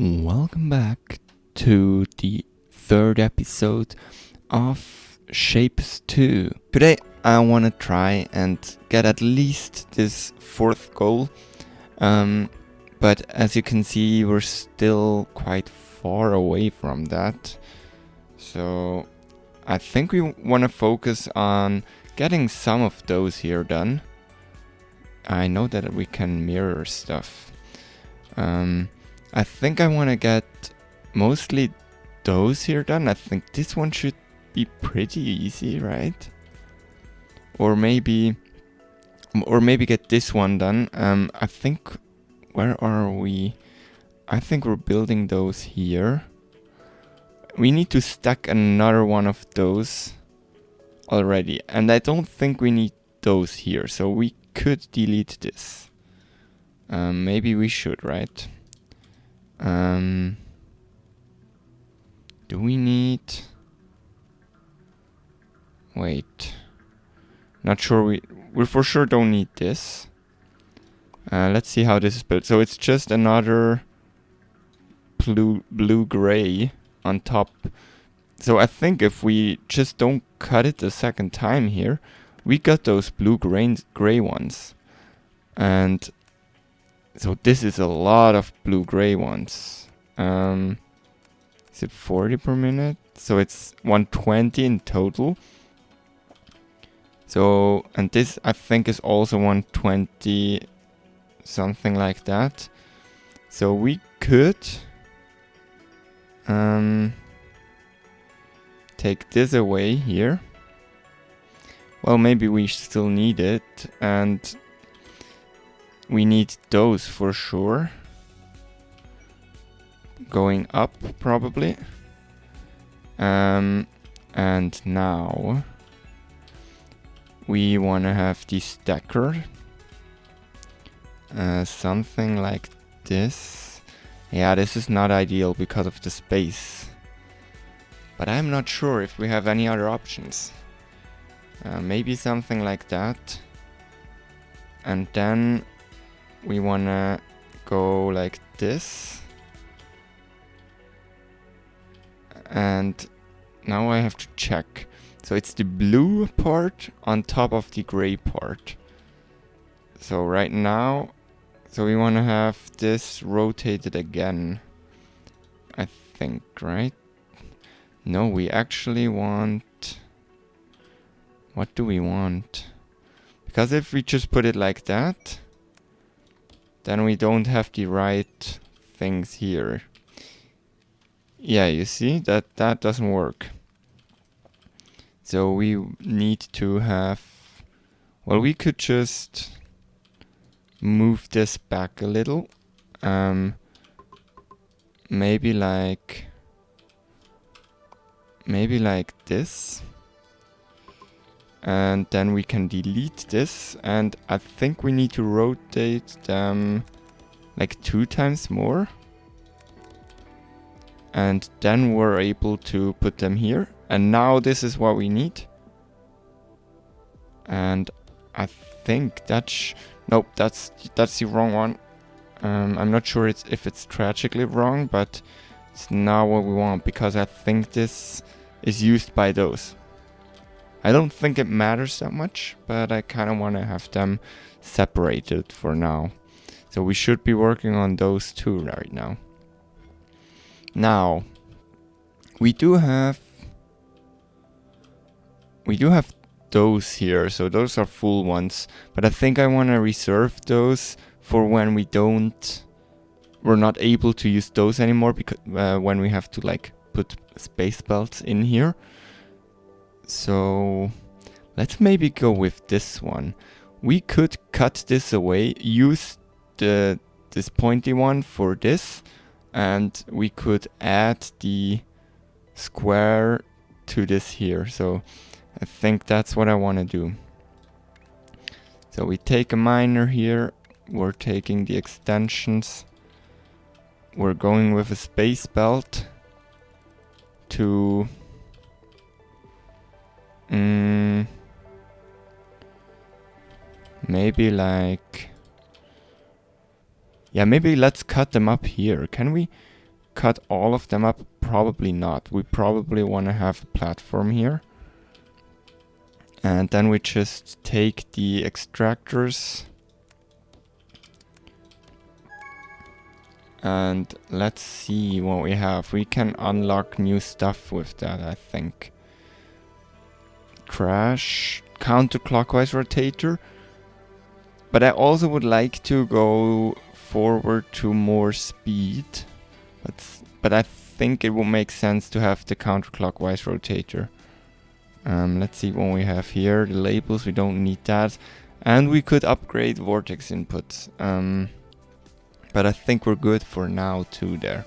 Welcome back to the third episode of Shapez 2. Today I want to try and get at least this fourth goal, but as you can see we're still quite far away from that. So I think we want to focus on getting some of those here done. I know that we can mirror stuff. I think I want to get mostly those here done. I think this one should be pretty easy, right? Or maybe get this one done. I think, where are we? I think we're building those here. We need to stack another one of those already. And I don't think we need those here. So we could delete this. Maybe we should, right? Do we need... Wait. Not sure we for sure don't need this. Let's see how this is built. So it's just another blue-gray on top. So I think if we just don't cut it the second time here, we got those blue-gray ones. And so this is a lot of blue-gray ones. Is it 40 per minute? So it's 120 in total. So, and this I think is also 120, something like that. So we could take this away here. Well, maybe we still need it, and we need those for sure. Going up probably. And now we want to have the stacker. Something like this. Yeah, this is not ideal because of the space. But I'm not sure if we have any other options. Maybe something like that. And then we wanna go like this. And now I have to check. So it's the blue part on top of the gray part. So right now, so we wanna have this rotated again. I think, right? No, we actually want... What do we want? Because if we just put it like that, then we don't have the right things here. Yeah, you see, that doesn't work. So we need to have... Well, we could just move this back a little. Maybe like this. And then we can delete this, and I think we need to rotate them like 2 times more. And then we're able to put them here. And now this is what we need. And I think that's... Nope, that's the wrong one. I'm not sure if it's tragically wrong, but it's not what we want, because I think this is used by those. I don't think it matters that much, but I kind of want to have them separated for now. So we should be working on those two right now. Now, we do have those here, so those are full ones. But I think I want to reserve those for when we're not able to use those anymore, because when we have to like put space belts in here. So let's maybe go with this one. We could cut this away, use this pointy one for this, and we could add the square to this here. So I think that's what I want to do. So we take a miner here, we're taking the extensions, we're going with a space belt to maybe like... Yeah, maybe let's cut them up here. Can we cut all of them up? Probably not. We probably want to have a platform here. And then we just take the extractors. And let's see what we have. We can unlock new stuff with that, I think. Crash, counterclockwise rotator. But I also would like to go forward to more speed. But I think it will make sense to have the counterclockwise rotator. Let's see what we have here. The labels, we don't need that. And we could upgrade vortex inputs. But I think we're good for now too there.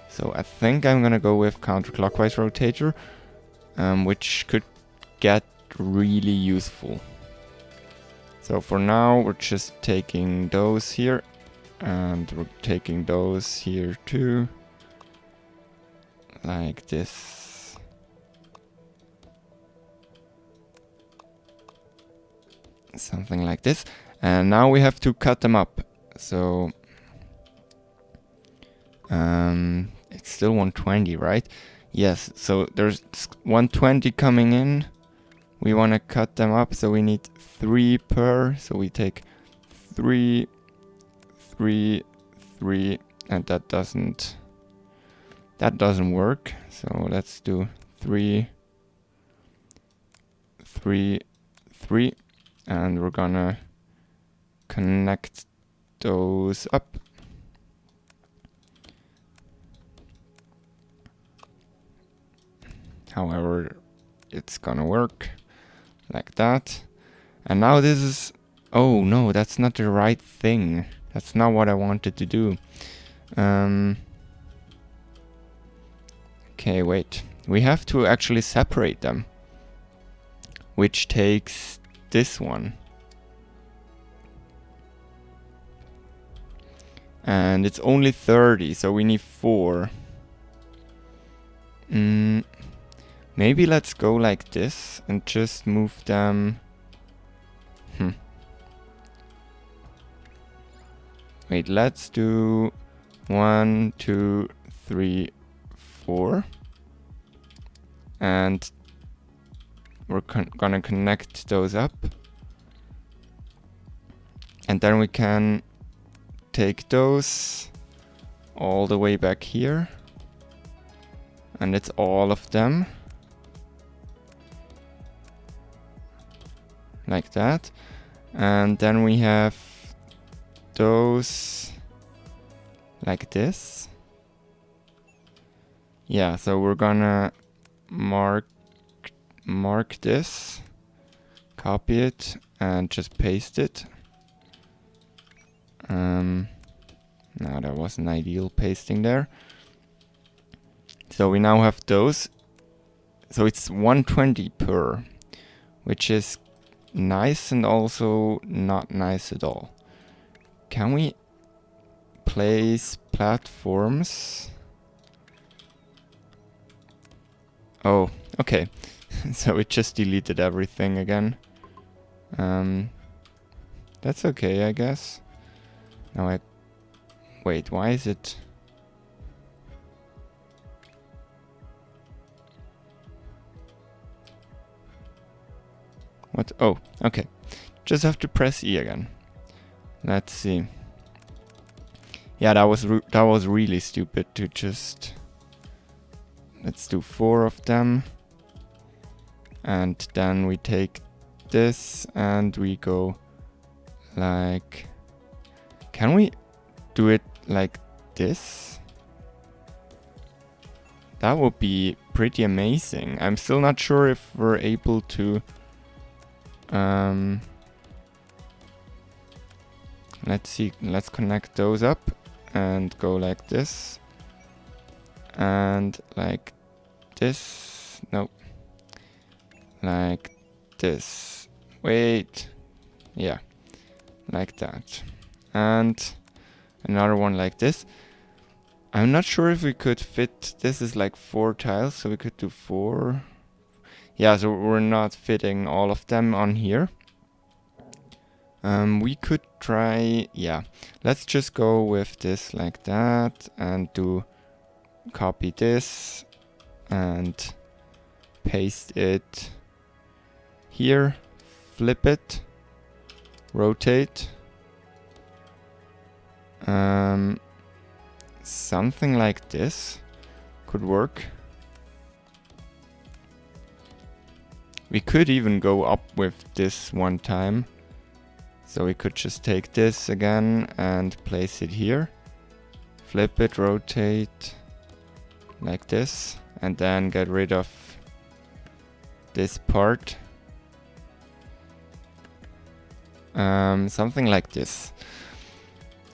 So I think I'm gonna go with counterclockwise rotator, which could get really useful. So for now we're just taking those here, and we're taking those here too, like this. Something like this. And now we have to cut them up. So it's still 120, right? Yes, so there's 120 coming in. We want to cut them up, so we need 3 per. So we take 3, 3, 3, and that doesn't work. So let's do 3, 3, 3, and we're gonna connect those up. However, it's gonna work like that. And now this is... Oh no, that's not the right thing. That's not what I wanted to do. Okay, wait. We have to actually separate them, which takes this one. And it's only 30, so we need 4. Maybe let's go like this and just move them. Wait, let's do 1, 2, 3, 4. And we're gonna connect those up. And then we can take those all the way back here. And it's all of them. Like that. And then we have those like this. Yeah, so we're gonna mark this, copy it, and just paste it. No, that wasn't ideal pasting there. So we now have those. So it's 120 per, which is nice and also not nice at all. Can we place platforms? Oh, okay. So it just deleted everything again. That's okay, I guess. Now wait, why is it... What? Oh, okay. Just have to press E again. Let's see. Yeah, that was really stupid to just... Let's do 4 of them. And then we take this and we go like... Can we do it like this? That would be pretty amazing. I'm still not sure if we're able to... let's see, let's connect those up and go like this. And like this. Nope. Like this. Wait. Yeah. Like that. And another one like this. I'm not sure if we could fit... This is like 4 tiles, so we could do 4. Yeah, so we're not fitting all of them on here. We could try... Yeah. Let's just go with this like that and do copy this and paste it here, flip it, rotate, something like this could work. We could even go up with this one time. So we could just take this again and place it here. Flip it, rotate, like this. And then get rid of this part. Something like this.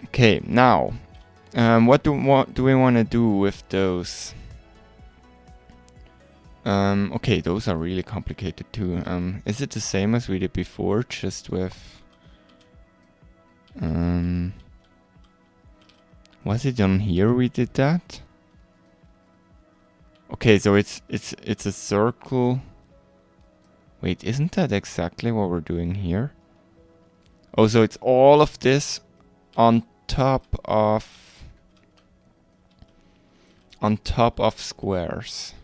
Okay, now, what do we want to do with those? Okay, those are really complicated too. Is it the same as we did before, just with... was it on here we did that? Okay, so it's a circle. Wait, isn't that exactly what we're doing here? Oh, so it's all of this on top of squares.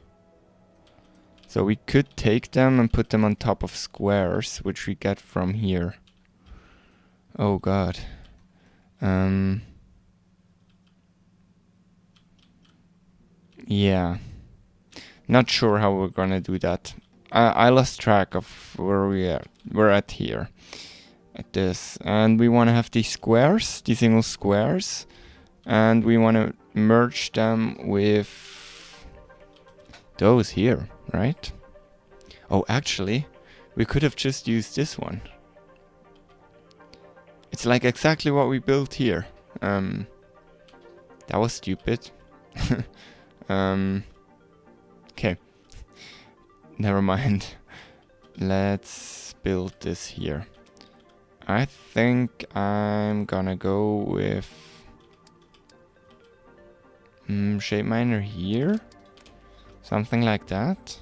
So we could take them and put them on top of squares, which we get from here. Oh god. Yeah. Not sure how we're gonna do that. I lost track of where we're at here. At this. And we wanna have these squares, these single squares. And we wanna merge them with those here, right? Oh, actually, we could have just used this one. It's like exactly what we built here. That was stupid. Okay. Never mind. Let's build this here. I think I'm gonna go with shape miner here. Something like that.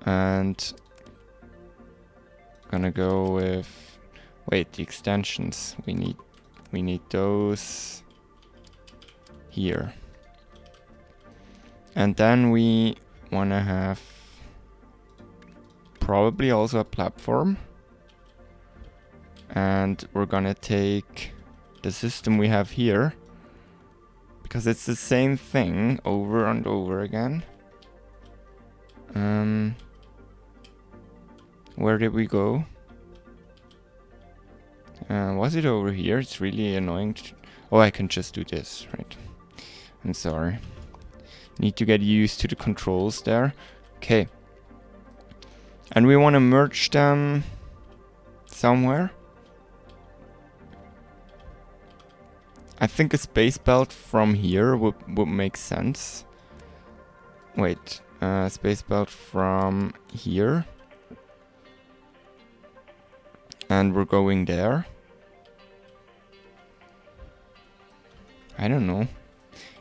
And gonna go with, wait, the extensions. We need those here. And then we wanna have probably also a platform. And we're gonna take the system we have here, because it's the same thing over and over again. Where did we go? Was it over here? It's really annoying. Oh, I can just do this, right? I'm sorry. Need to get used to the controls there. Okay. And we want to merge them somewhere. I think a space belt from here would make sense. Wait, space belt from here. And we're going there. I don't know.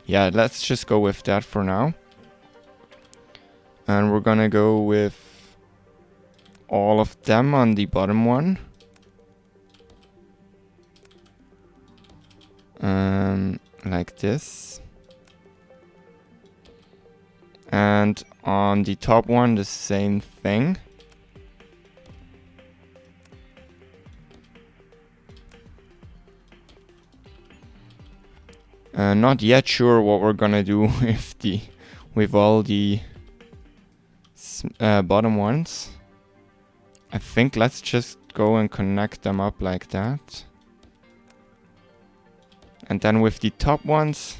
Yeah, let's just go with that for now. And we're gonna go with all of them on the bottom one. Like this. And on the top one, the same thing. Not yet sure what we're gonna do with all the bottom ones. I think let's just go and connect them up like that. And then with the top ones,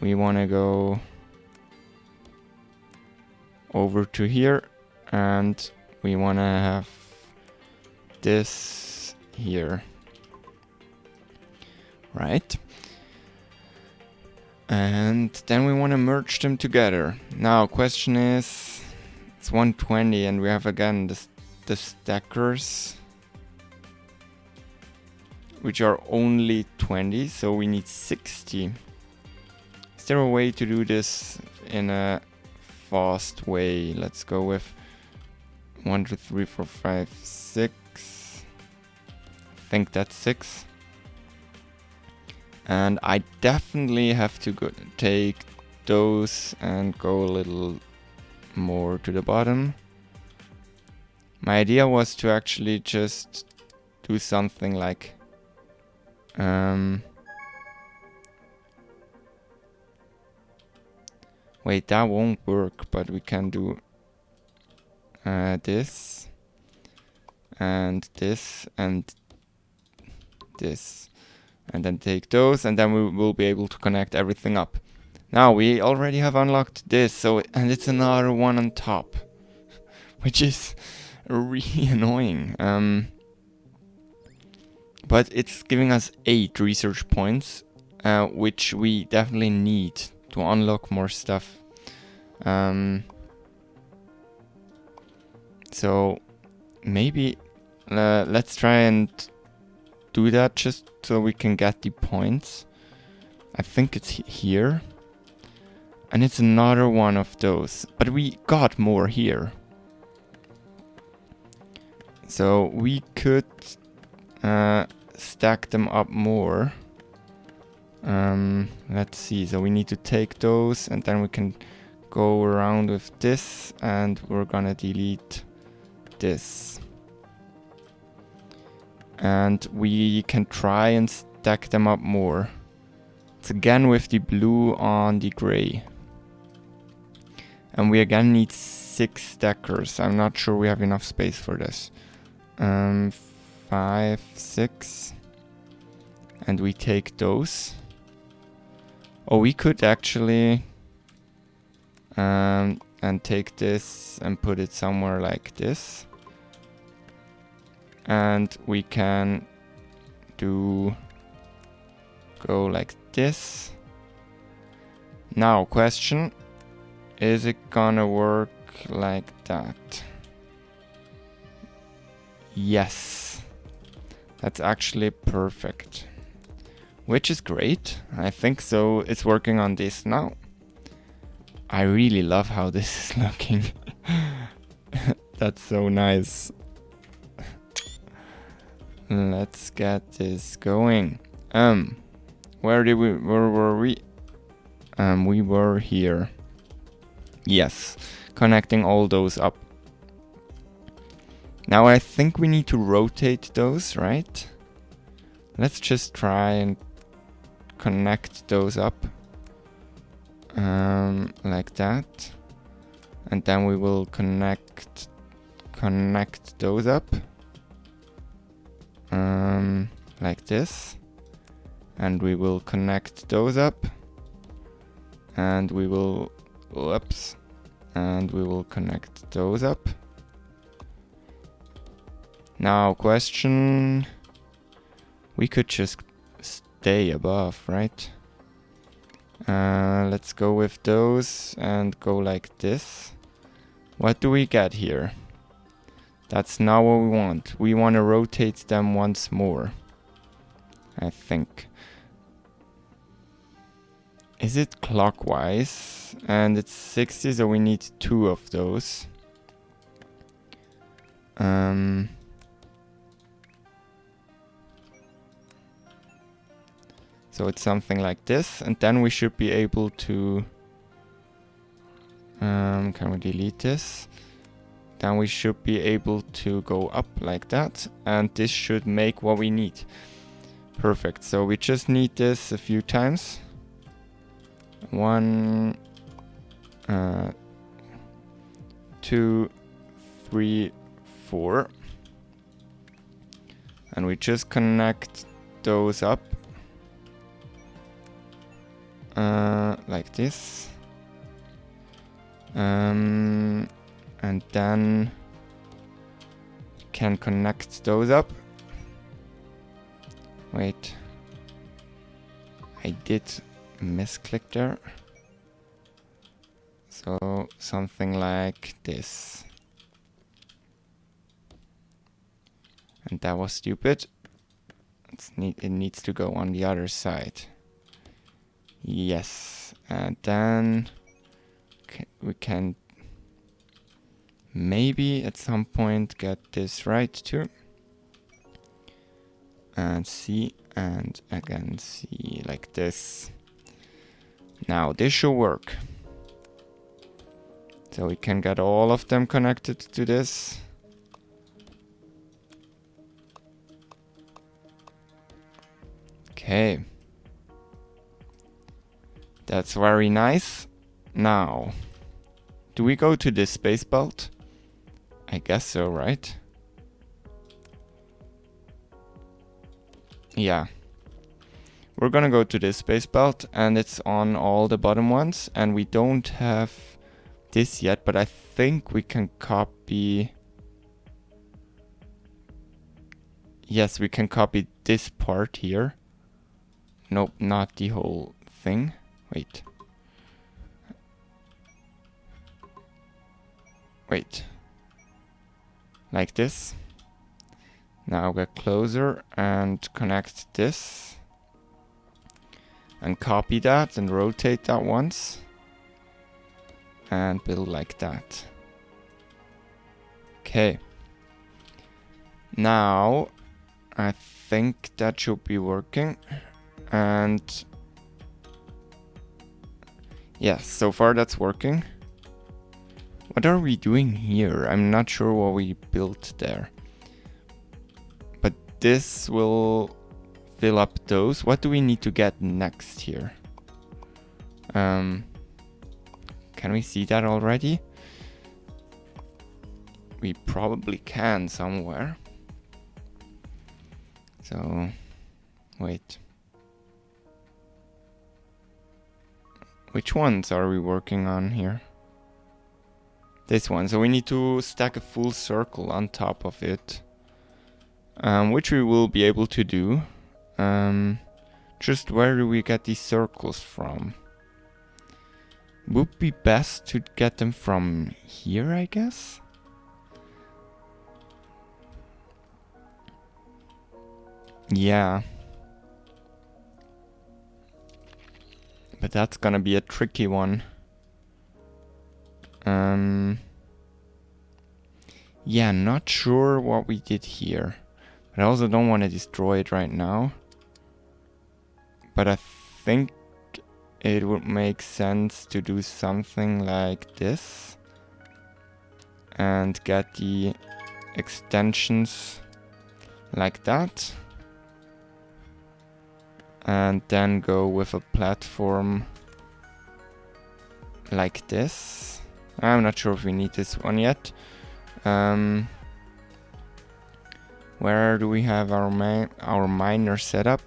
we wanna go over to here, and we wanna have this here. Right? And then we want to merge them together. Now, question is, it's 120 and we have again the stackers, which are only 20, so we need 60. Is there a way to do this in a fast way? Let's go with 1, 2, 3, 4, 5, 6. I think that's 6. And I definitely have to go take those and go a little more to the bottom. My idea was to actually just do something like wait, that won't work, but we can do this and this and this, and then take those, and then we will be able to connect everything up. Now we already have unlocked this, so and it's another one on top, which is really annoying. But it's giving us 8 research points, which we definitely need to unlock more stuff. So maybe let's try and do that just so we can get the points. I think it's here. And it's another one of those. But we got more here. So we could stack them up more. Let's see. So we need to take those and then we can go around with this, and we're gonna delete this. And we can try and stack them up more. It's again with the blue on the gray. And we again need 6 stackers. I'm not sure we have enough space for this. 5, 6. And we take those. Oh, we could actually and take this and put it somewhere like this. And we can go like this. Now, question. Is it gonna work like that? Yes. That's actually perfect. Which is great. I think so. It's working on this now. I really love how this is looking. That's so nice. Let's get this going. Where were we? We were here. Yes, connecting all those up. Now I think we need to rotate those, right? Let's just try and connect those up. Like that. And then we will connect those up. Like this. And we will connect those up. And we will, whoops. And we will connect those up. Now, question. We could just stay above, right? Let's go with those and go like this. What do we get here? That's not what we want. We want to rotate them once more, I think. Is it clockwise? And it's 60, so we need 2 of those. So it's something like this, and then we should be able to... can we delete this? Then we should be able to go up like that, and this should make what we need. Perfect, so we just need this a few times. 1, 2, 3, 4. And we just connect those up. Like this. And then can connect those up. Wait. I did misclick there. So something like this. And that was stupid. It needs to go on the other side. Yes. And then we can maybe at some point get this right too. And see. And again, C like this. Now this should work. So we can get all of them connected to this. Okay. That's very nice. Now, do we go to this space belt? I guess so, right? Yeah. We're gonna go to this space belt, and it's on all the bottom ones, and we don't have this yet, but I think we can copy. Yes, we can copy this part here. Nope, not the whole thing. Wait. Wait. Like this. Now get closer and connect this. And copy that and rotate that once. And build like that. Okay. Now, I think that should be working. And yes, so far that's working. What are we doing here? I'm not sure what we built there. But this will fill up those. What do we need to get next here? Can we see that already? We probably can somewhere. So, wait. Which ones are we working on here? This one. So we need to stack a full circle on top of it. Which we will be able to do. Just where do we get these circles from? Would be best to get them from here, I guess? Yeah. But that's gonna be a tricky one. Yeah, not sure what we did here. But I also don't want to destroy it right now. But I think it would make sense to do something like this. And get the extensions like that. And then go with a platform like this. I'm not sure if we need this one yet. Where do we have our miner set up?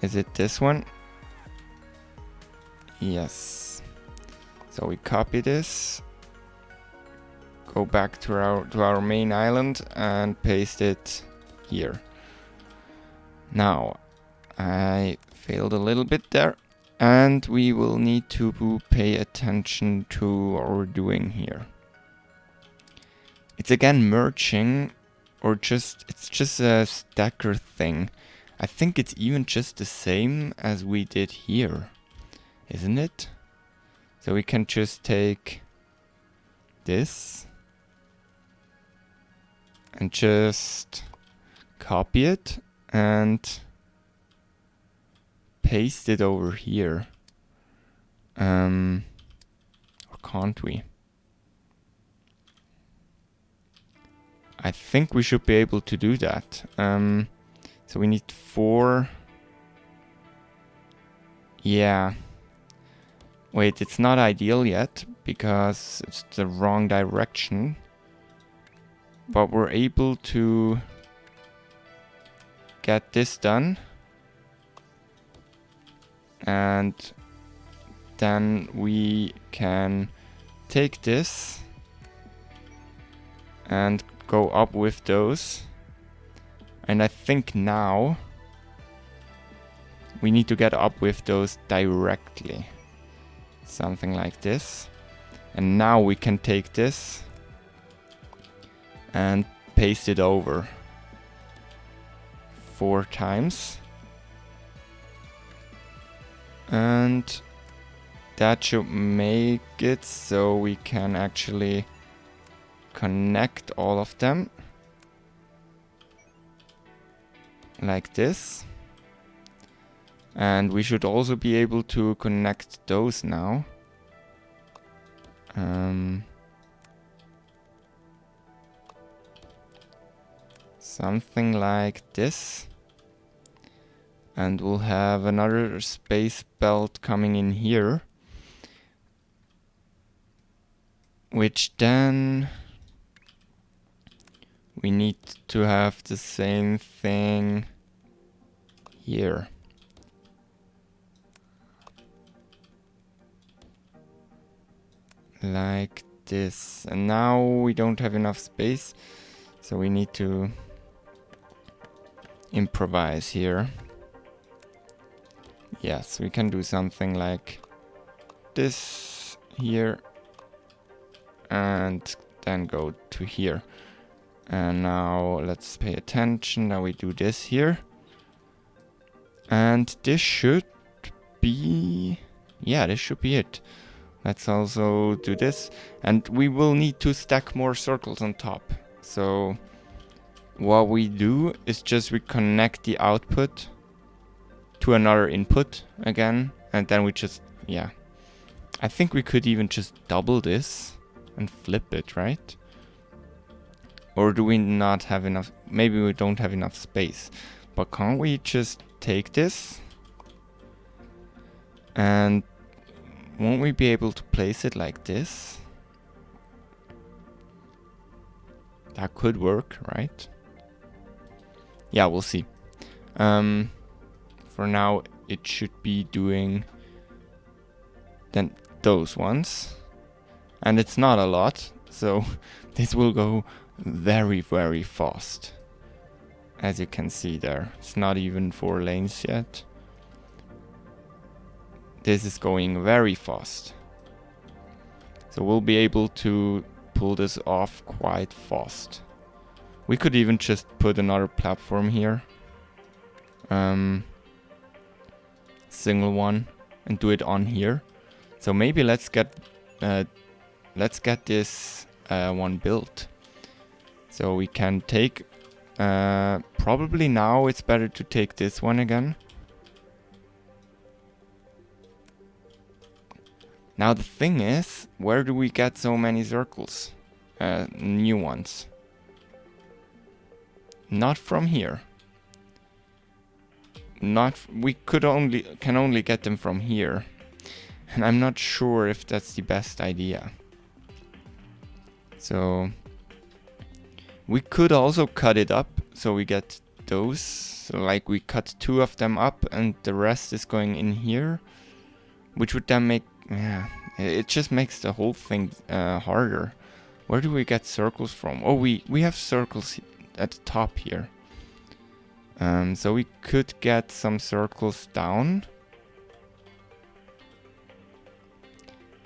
Is it this one? Yes. So we copy this, go back to our main island and paste it here. Now, I failed a little bit there, and we will need to pay attention to what we're doing here. It's again merging, or it's just a stacker thing. I think it's even just the same as we did here, isn't it? So we can just take this and just copy it and paste it over here. Or can't we? I think we should be able to do that. So we need 4. Yeah. Wait, it's not ideal yet because it's the wrong direction. But we're able to get this done. And then we can take this and go up with those. And I think now we need to get up with those directly. Something like this. And now we can take this and paste it over 4 times. And that should make it so we can actually connect all of them like this. And we should also be able to connect those now. Something like this. And we'll have another space belt coming in here. Which then we need to have the same thing here. Like this. And now we don't have enough space, so we need to improvise here. Yes, we can do something like this here and then go to here. And now let's pay attention that we do this here. And this should be... yeah, this should be it. Let's also do this. And we will need to stack more circles on top. So what we do is just we connect the output to another input again. And then we just, yeah. I think we could even just double this and flip it, right? Or do we not have enough? Maybe we don't have enough space. But can't we just take this? And won't we be able to place it like this? That could work, right? Yeah, we'll see. For now, it should be doing then those ones. And it's not a lot, so this will go very, very fast. As you can see there. It's not even 4 lanes yet. This is going very fast. So we'll be able to pull this off quite fast. We could even just put another platform here. Single one. And do it on here. So maybe let's get this one built. So we can take... probably now it's better to take this one again. Now the thing is, where do we get so many circles? New ones. Not from here. We can only get them from here. And I'm not sure if that's the best idea. So we could also cut it up so we get those. So like we cut 2 of them up and the rest is going in here. Which would then make... yeah, it just makes the whole thing harder. Where do we get circles from? Oh, we have circles at the top here. So we could get some circles down.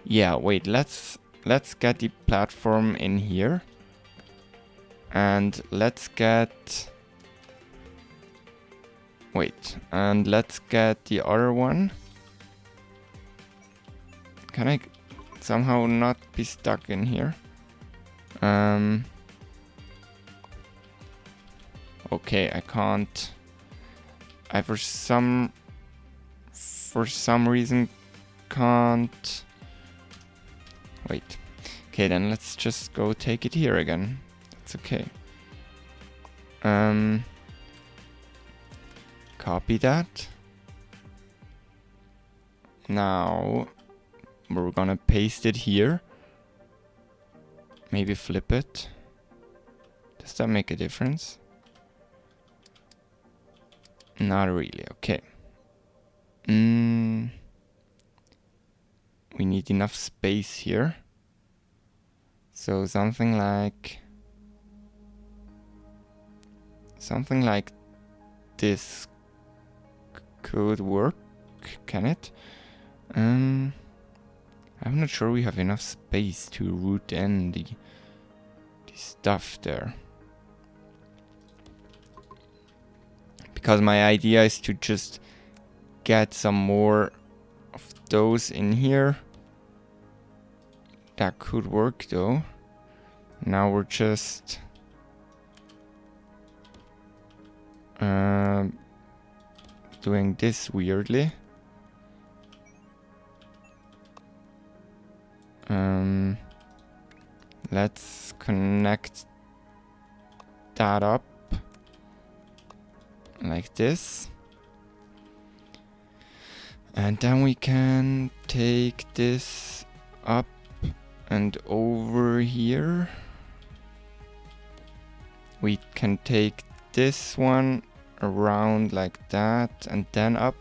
Yeah, wait, let's get the platform in here. And let's get... wait, and let's get the other one. Can I somehow not be stuck in here? Okay, I can't. I for some reason can't. Wait. Okay, then let's just go take it here again. That's okay. Copy that. Now we're gonna paste it here. Maybe flip it. Does that make a difference? Not really, okay. We need enough space here. So something like this could work, can it? I'm not sure we have enough space to route in the stuff there. Because my idea is to just get some more of those in here. That could work though. Now we're just doing this weirdly. Let's connect that up like this. And then we can take this up and over here. We can take this one around like that and then up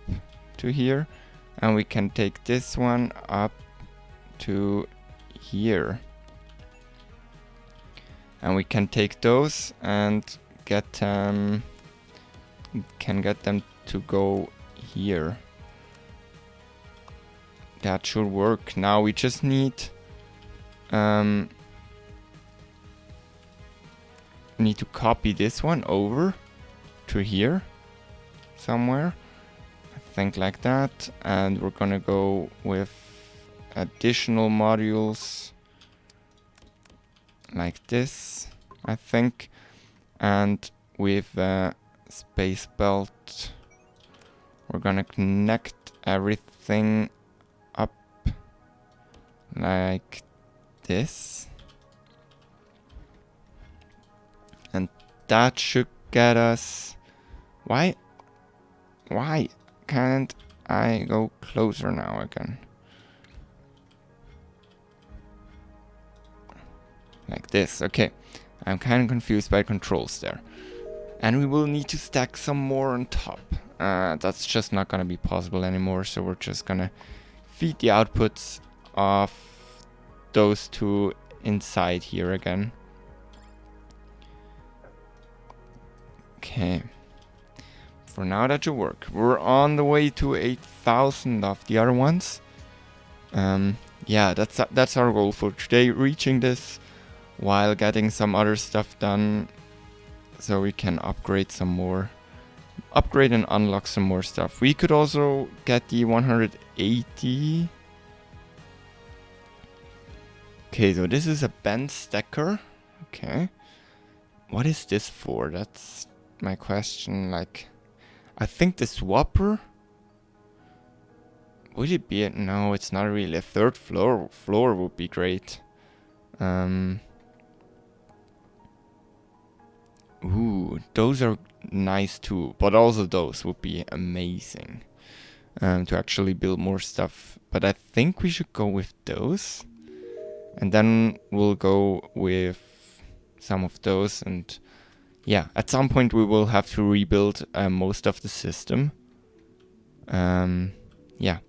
to here. And we can take this one up to here. And we can take those and get them to go here. That should work. Now we just need to copy this one over to here somewhere. I think like that. And we're gonna go with additional modules like this, I think. And with space belt, we're gonna connect everything up like this, and that should get us. Why can't I go closer now again? Like this. Okay, I'm kind of confused by controls there. And we will need to stack some more on top. That's just not gonna be possible anymore, so we're just gonna feed the outputs of those two inside here again. Okay. For now that should work. We're on the way to 8,000 of the other ones. Yeah, that's our goal for today, reaching this while getting some other stuff done, so we can upgrade and unlock some more stuff. We could also get the 180. Okay, so this is a bend stacker. Okay. What is this for? That's my question. Like, I think the swapper. Would it be it? No, it's not really. A third floor would be great. Ooh, those are nice too, but also those would be amazing to actually build more stuff. But I think we should go with those, and then we'll go with some of those. And yeah, at some point we will have to rebuild most of the system. Yeah,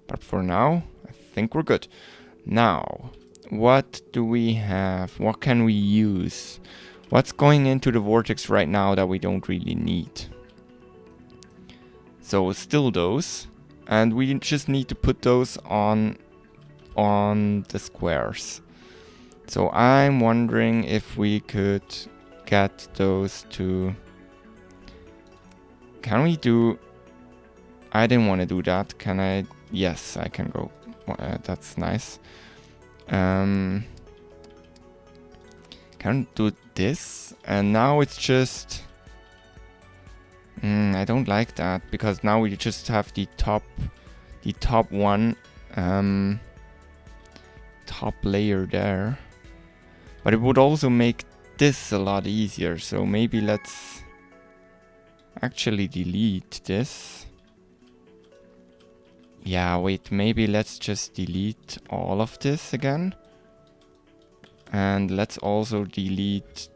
but for now I think we're good. Now, what do we have? What can we use? What's going into the vortex right now that we don't really need? So still those, and we just need to put those on the squares. So I'm wondering if we could get those to. Can we do? I didn't want to do that. Can I? Yes, I can go. That's nice. Can do this, and now it's just. I don't like that, because now we just have the top one, top layer there. But it would also make this a lot easier. So maybe let's actually delete this. Yeah, wait, maybe let's just delete all of this again. And let's also delete.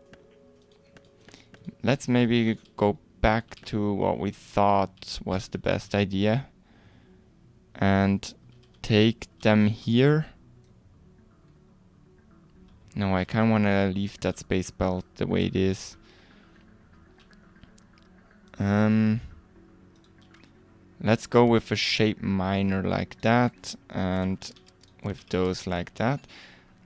Let's maybe go back to what we thought was the best idea and take them here. No, I kind of want to leave that space belt the way it is. Let's go with a shape minor like that, and with those like that.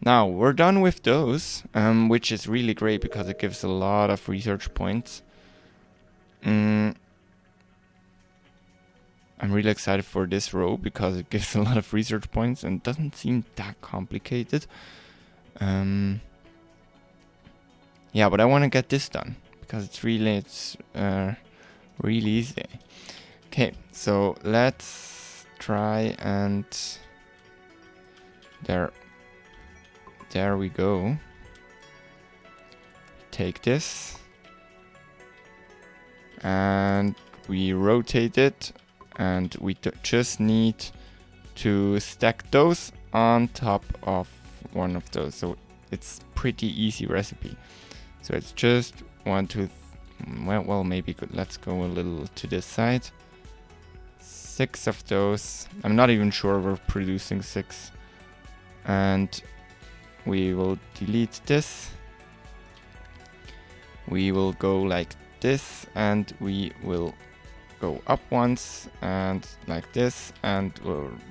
Now, we're done with those, which is really great because it gives a lot of research points. I'm really excited for this row because it gives a lot of research points and doesn't seem that complicated. Yeah, but I want to get this done because it's really easy. Okay, so let's try and there we go. Take this and we rotate it, and we just need to stack those on top of one of those. So it's pretty easy recipe. So it's just 1, 2, well, maybe good. Let's go a little to this side. 6 of those. I'm not even sure we're producing 6. And we will delete this. We will go like this, and we will go up once and like this, and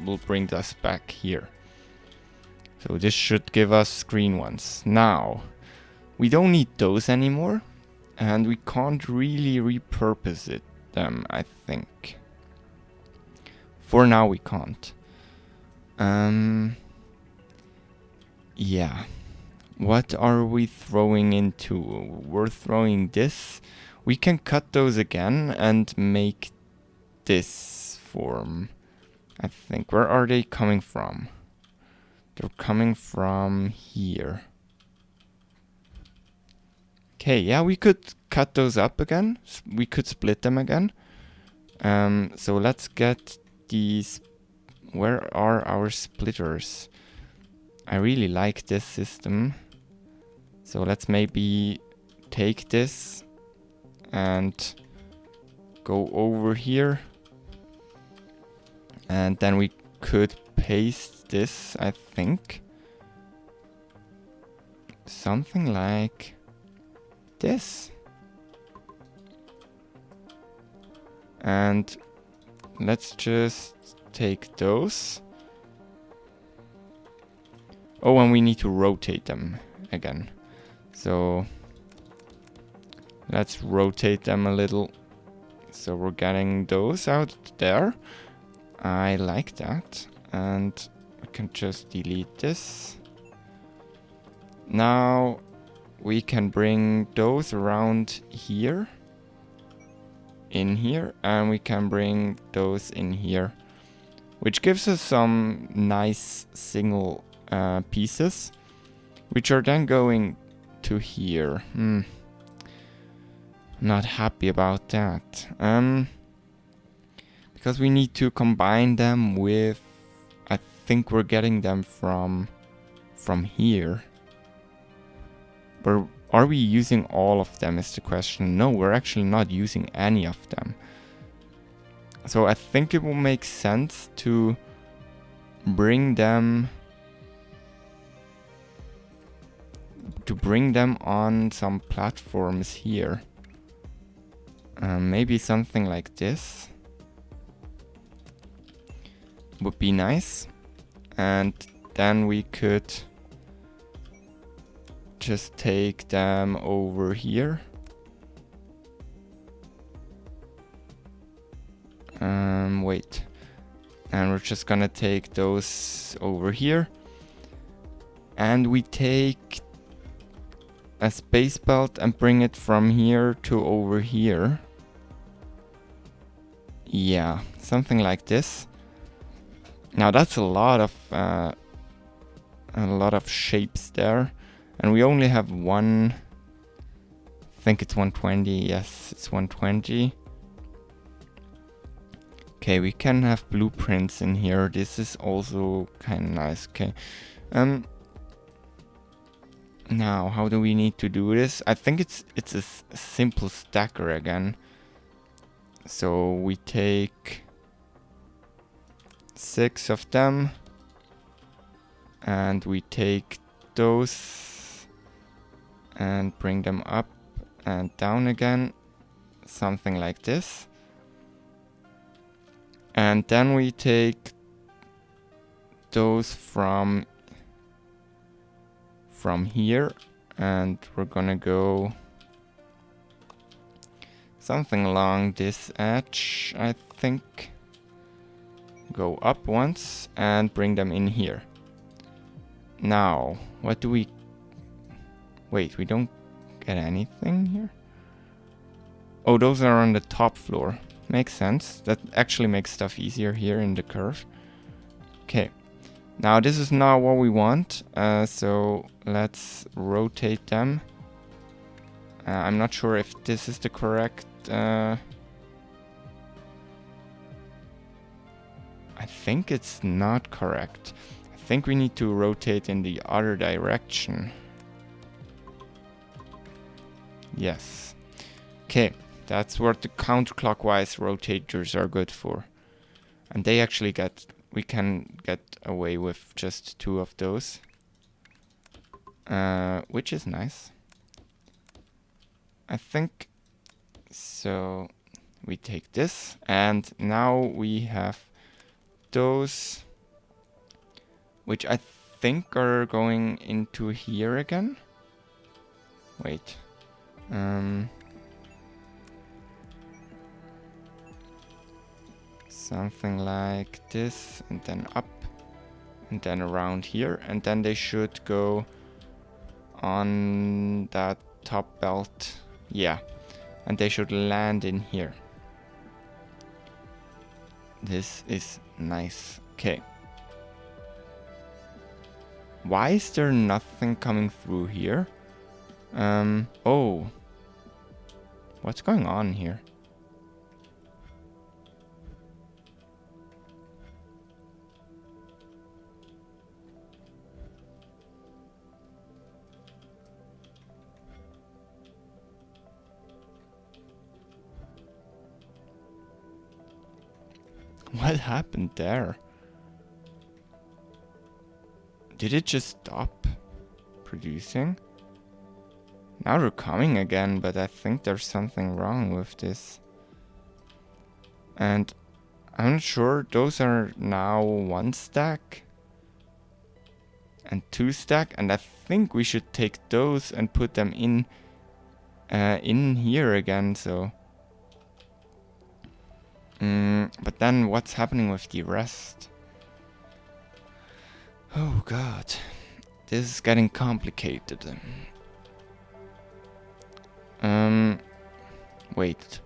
we'll bring us back here. So this should give us green ones. Now, we don't need those anymore, and we can't really repurpose them, I think. For now we can't. Yeah. What are we throwing into? We're throwing this. We can cut those again and make this form, I think. Where are they coming from? They're coming from here. Okay, yeah, we could cut those up again. We could split them again. So let's get these. Where are our splitters? I really like this system. So let's maybe take this and go over here. And then we could paste this, I think. Something like this. And let's just take those. Oh, and we need to rotate them again. So let's rotate them a little. So we're getting those out there. I like that. And we can just delete this. Now we can bring those around here. In here. And we can bring those in here. Which gives us some nice single pieces. Which are then going to here. Not happy about that. Because we need to combine them with, I think we're getting them from here. But are we using all of them is the question. No, we're actually not using any of them. So I think it will make sense to bring them on some platforms here. Maybe something like this would be nice. And then we could just take them over here. Wait. And we're just gonna take those over here. And we take a space belt and bring it from here to over here. Yeah, something like this. Now that's a lot of shapes there, and we only have one. I think it's 120. Yes, it's 120. Okay, we can have blueprints in here. This is also kind of nice. Okay. Now, how do we need to do this? I think it's a simple stacker again. So we take 6 of them, and we take those and bring them up and down again, something like this. And then we take those from here, and we're gonna go something along this edge, I think. Go up once and bring them in here. Now, what do we... Wait, we don't get anything here? Oh, those are on the top floor. makes sense. That actually makes stuff easier here in the curve. Okay. Now this is not what we want, so let's rotate them. I'm not sure if this is the correct... I think it's not correct. I think we need to rotate in the other direction. Yes. Okay, that's what the counterclockwise rotators are good for. And they actually we can get away with just 2 of those. Which is nice. I think. So we take this, and now we have those, which I think are going into here again. Wait. Something like this, and then up, and then around here, and then they should go on that top belt. Yeah, and they should land in here. This is nice. Okay. Why is there nothing coming through here? Oh. What's going on here? What happened there? Did it just stop producing? Now they're coming again, but I think there's something wrong with this. And I'm not sure. Those are now 1 stack and 2 stack, and I think we should take those and put them in here again. So, but then what's happening with the rest? Oh god, this is getting complicated. Wait.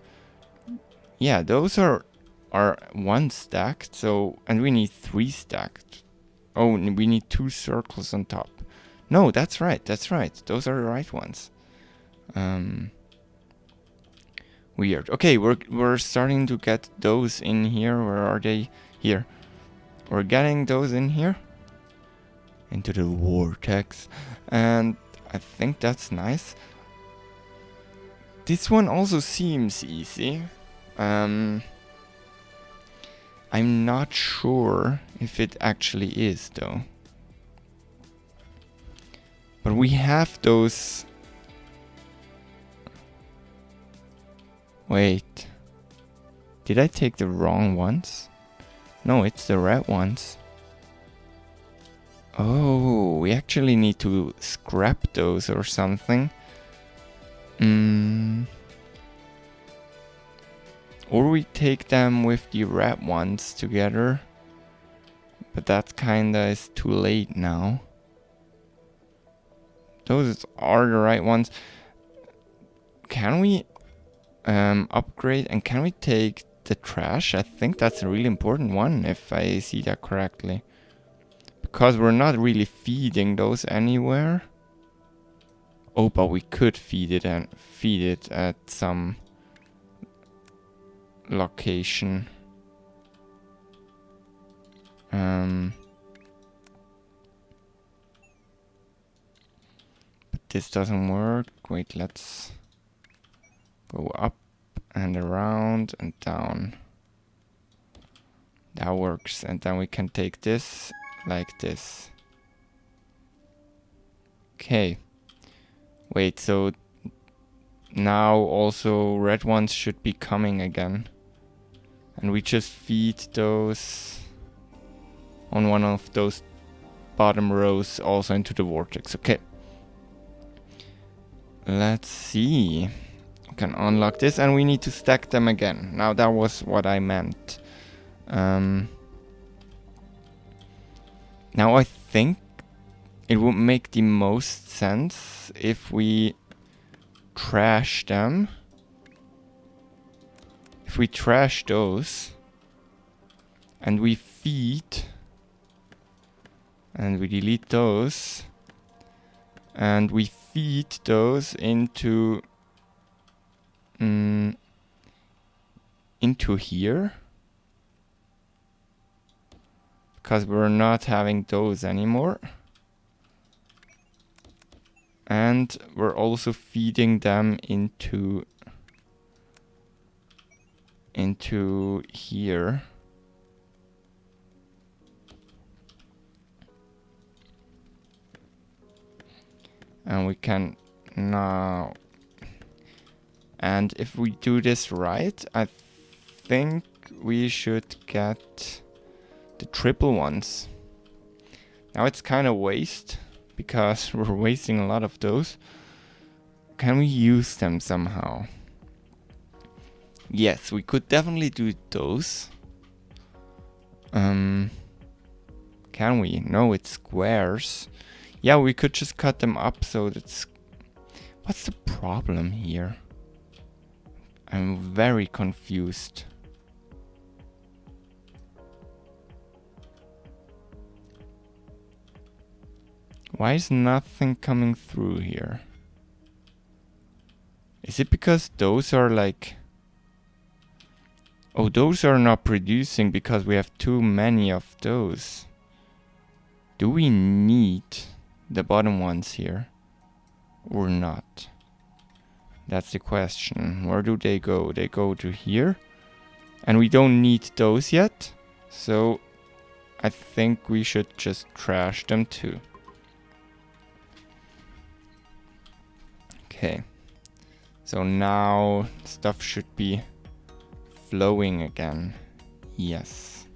Yeah, those are 1 stacked, so, and we need 3 stacked. Oh, we need 2 circles on top. No, that's right, those are the right ones. Weird. Okay, we're starting to get those in here. Where are they? Here. We're getting those in here. Into the vortex. And I think that's nice. This one also seems easy. I'm not sure if it actually is, though. But we have those... Wait. Did I take the wrong ones? No, it's the red ones. Oh, we actually need to scrap those or something. Or we take them with the red ones together. But that kinda is too late now. Those are the right ones. Can we upgrade, and can we take the trash? I think that's a really important one, if I see that correctly. Because we're not really feeding those anywhere. Oh, but we could feed it at some location. But this doesn't work. Wait, let's go up and around and down. That works. And then we can take this like this. Okay. Wait, so now also red ones should be coming again. And we just feed those on one of those bottom rows also into the vortex. Okay. Let's see. We can unlock this, and we need to stack them again. Now that was what I meant. Now I think it would make the most sense if we trash them. if we trash those and we feed and we delete those and we feed those into here, because we're not having those anymore, and we're also feeding them into here. And we can now, and if we do this right, I think we should get the triple ones. Now it's kind of waste, because we're wasting a lot of those. Can we use them somehow? Yes, we could definitely do those. Can we? No, it's squares. Yeah, we could just cut them up so that's... What's the problem here? I'm very confused. Why is nothing coming through here? Is it because those are like... Oh, those are not producing because we have too many of those. Do we need the bottom ones here or not? That's the question. Where do they go? They go to here. And we don't need those yet. So I think we should just trash them too. Okay. So now stuff should be flowing again. Yes.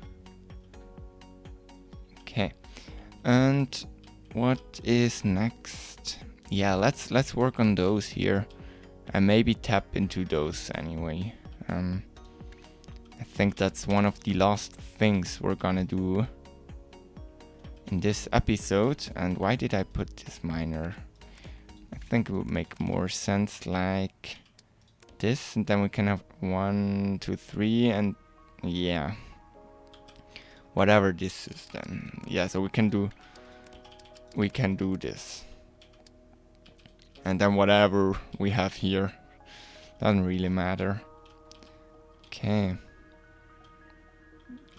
Okay. And what is next? Yeah, let's work on those here. And maybe tap into those anyway. I think that's one of the last things we're gonna do in this episode. And why did I put this miner? I think it would make more sense like this, and then we can have 1, 2, 3, and yeah, whatever this is then. Yeah, so we can do this, and then whatever we have here doesn't really matter. Okay,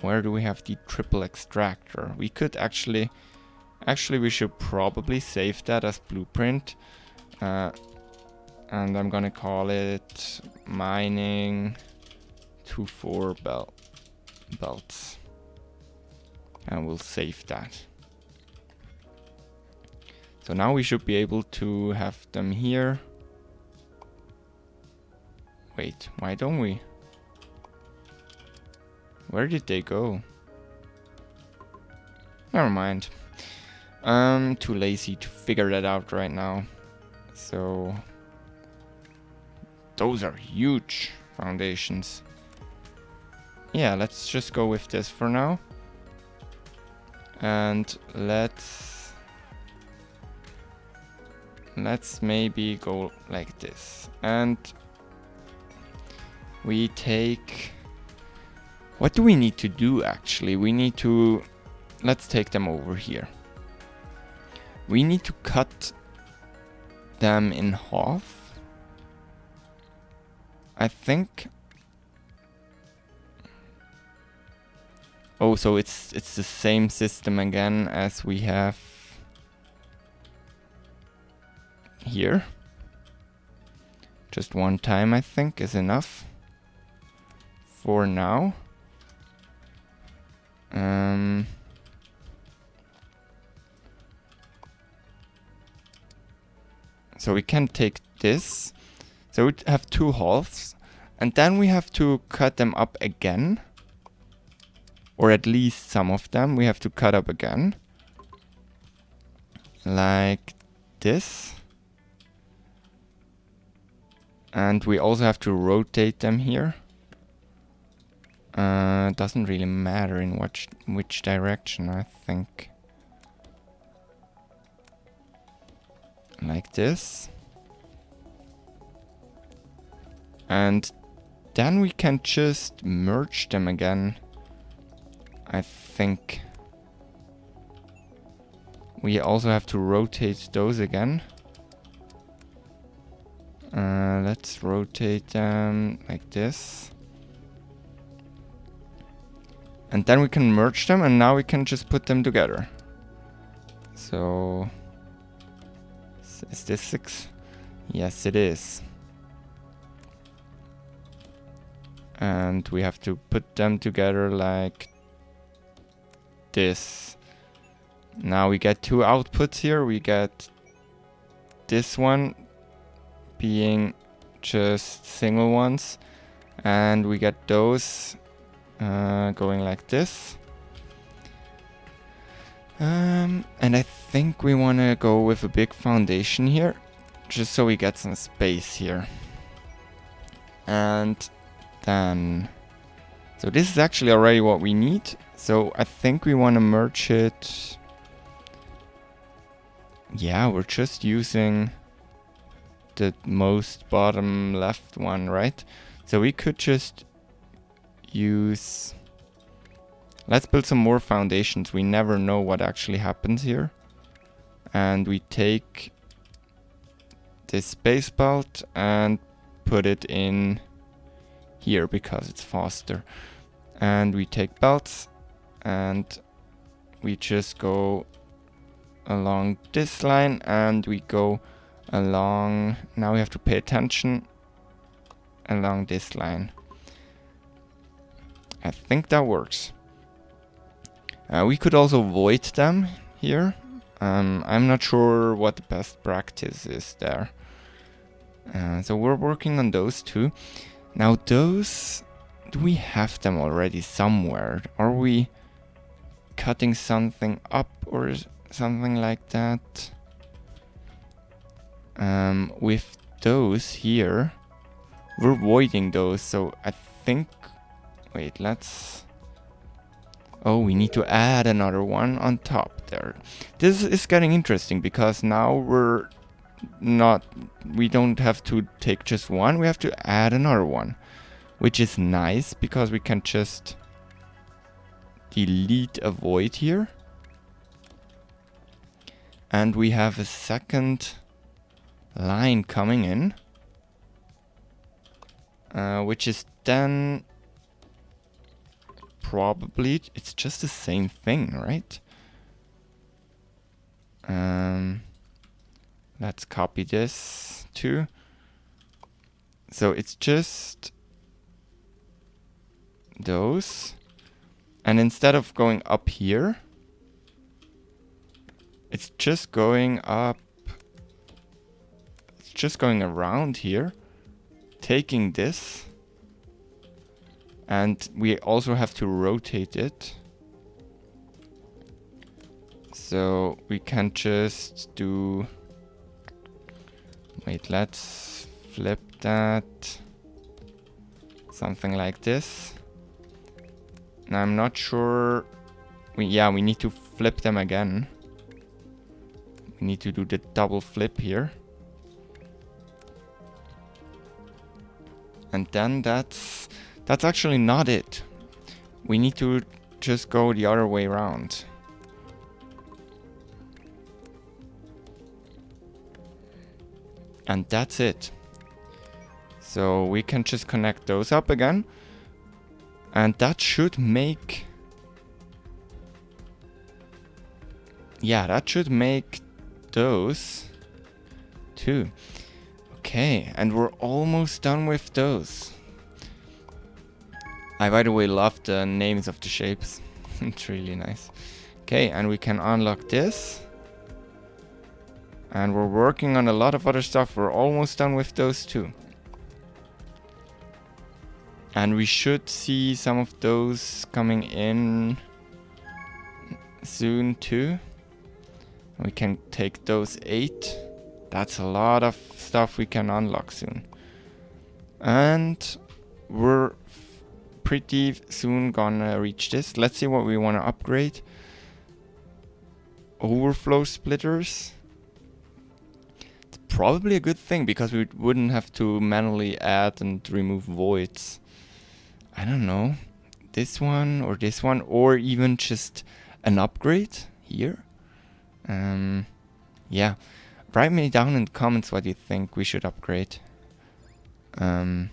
where do we have the triple extractor? We could actually we should probably save that as blueprint. And I'm gonna call it mining 2-4 belts. And we'll save that. So now we should be able to have them here. Wait, why don't we? Where did they go? Never mind. I'm too lazy to figure that out right now. So those are huge foundations. Yeah, let's just go with this for now. And let's maybe go like this. And we take... What do we need to do actually? We need to... Let's take them over here. We need to cut them in half. I think. Oh, so it's the same system again as we have here. Just one time, I think, is enough for now. So we can take this. So we have 2 halves, and then we have to cut them up again, or at least some of them we have to cut up again, like this. And we also have to rotate them here. Doesn't really matter in which direction, I think. Like this. And then we can just merge them again. I think we also have to rotate those again. Let's rotate them like this. And then we can merge them, and now we can just put them together. So, is this 6? Yes, it is. And we have to put them together like this. Now we get 2 outputs here. We get this one being just single ones, and we get those going like this. And I think we want to go with a big foundation here, just so we get some space here. And then, so this is actually already what we need. So I think we want to merge it. Yeah, we're just using the most bottom left one, right? So we could just use... Let's build some more foundations. We never know what actually happens here. And we take this space belt and put it in here because it's faster. And we take belts and we just go along this line, and we go along, now we have to pay attention, along this line. I think that works. We could also void them here. I'm not sure what the best practice is there. So we're working on those two. Now those, do we have them already somewhere? Are we cutting something up or something like that? With those here, we're voiding those, so I think, wait, let's, oh, we need to add another one on top there. This is getting interesting because now we don't have to take just one, we have to add another one, which is nice because we can just delete a void here. And we have a second line coming in, which is then probably, it's just the same thing, right? Let's copy this too. So it's just those, and instead of going up here, it's just going up, it's just going around here, taking this, and we also have to rotate it. So we can just do, wait, let's flip that, something like this. Now I'm not sure, we need to flip them again. We need to do the double flip here. And then that's actually not it. We need to just go the other way around. And that's it. So we can just connect those up again. And that should make... yeah, that should make those too. Okay, and we're almost done with those. I, by the way, love the names of the shapes. It's really nice. Okay, and we can unlock this. And we're working on a lot of other stuff. We're almost done with those too. And we should see some of those coming in soon too. We can take those 8. That's a lot of stuff we can unlock soon. And we're pretty soon gonna reach this. Let's see what we want to upgrade. Overflow splitters. It's probably a good thing because we wouldn't have to manually add and remove voids. I don't know, this one, or even just an upgrade here. Yeah, write me down in the comments what you think we should upgrade. I'm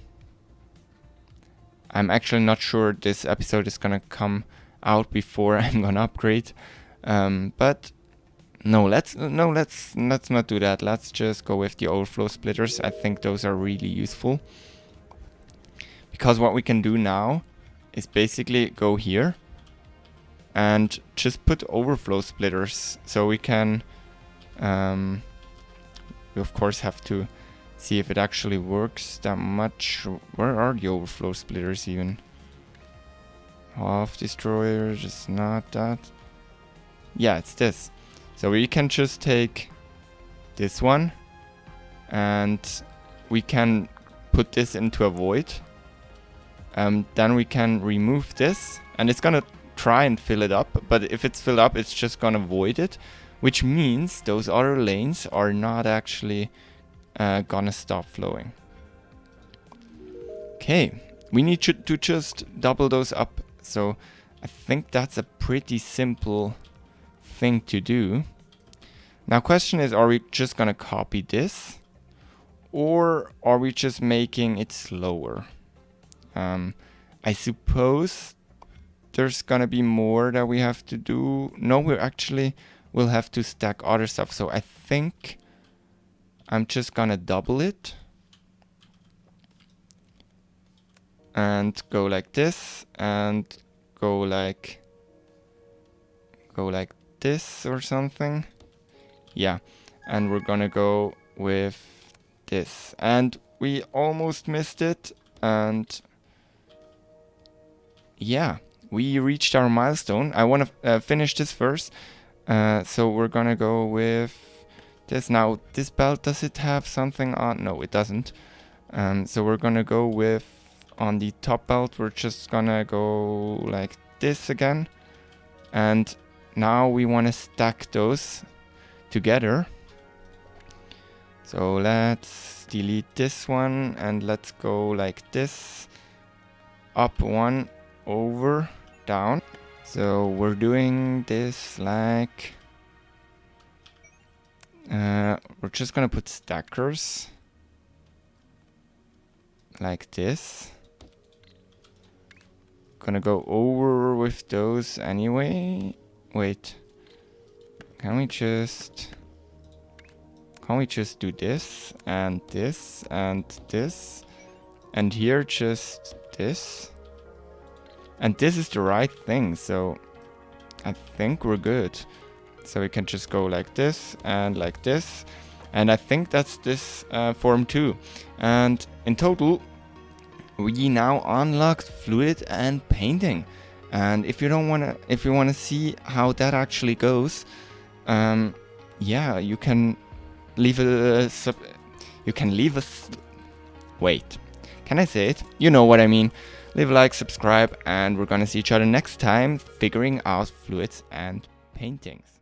actually not sure this episode is gonna come out before I'm gonna upgrade. But no, let's not do that. Let's just go with the overflow splitters. I think those are really useful. Because what we can do now is basically go here and just put overflow splitters. So we can, we of course have to see if it actually works that much. Where are the overflow splitters even? Half destroyers, it's not that. Yeah, it's this. So we can just take this one and we can put this into a void. Then we can remove this and it's gonna try and fill it up, but if it's filled up, it's just gonna void it, which means those other lanes are not actually gonna stop flowing. Okay, we need to just double those up. So I think that's a pretty simple thing to do. Now question is, are we just gonna copy this or are we just making it slower? I suppose there's gonna be more that we have to do. No, we'll have to stack other stuff. So I think I'm just gonna double it and go like this and go like this or something. Yeah, and we're gonna go with this, and we almost missed it, and yeah, we reached our milestone. I want to finish this first, so we're gonna go with this. Now this belt, does it have something on? No, it doesn't. So we're gonna go with, on the top belt, we're just gonna go like this again, and now we want to stack those together. So let's delete this one and let's go like this, up one, over, down. So we're doing this like, we're just gonna put stackers like this. Gonna go over with those anyway. Wait, can we just do this and this and this, and here just this, and this is the right thing, so I think we're good. So we can just go like this and like this, and I think that's this form too. And in total we now unlocked fluid and painting. And if you wanna see how that actually goes, yeah, you can leave wait, can I say it? You know what I mean. Leave a like, subscribe, and we're gonna see each other next time figuring out fluids and paintings.